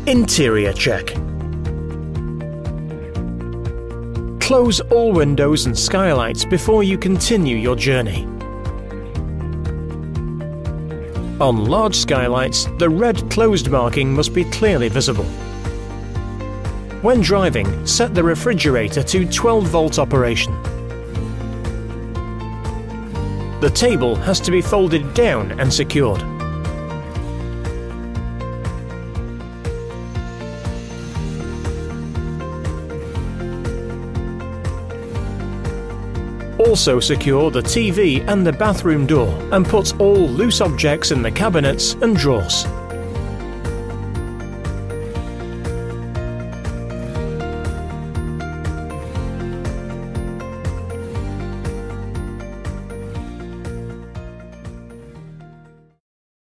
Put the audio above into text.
Interior check. Close all windows and skylights before you continue your journey. On large skylights, the red closed marking must be clearly visible. When driving, set the refrigerator to 12-volt operation. The table has to be folded down and secured. Also secure the TV and the bathroom door and put all loose objects in the cabinets and drawers.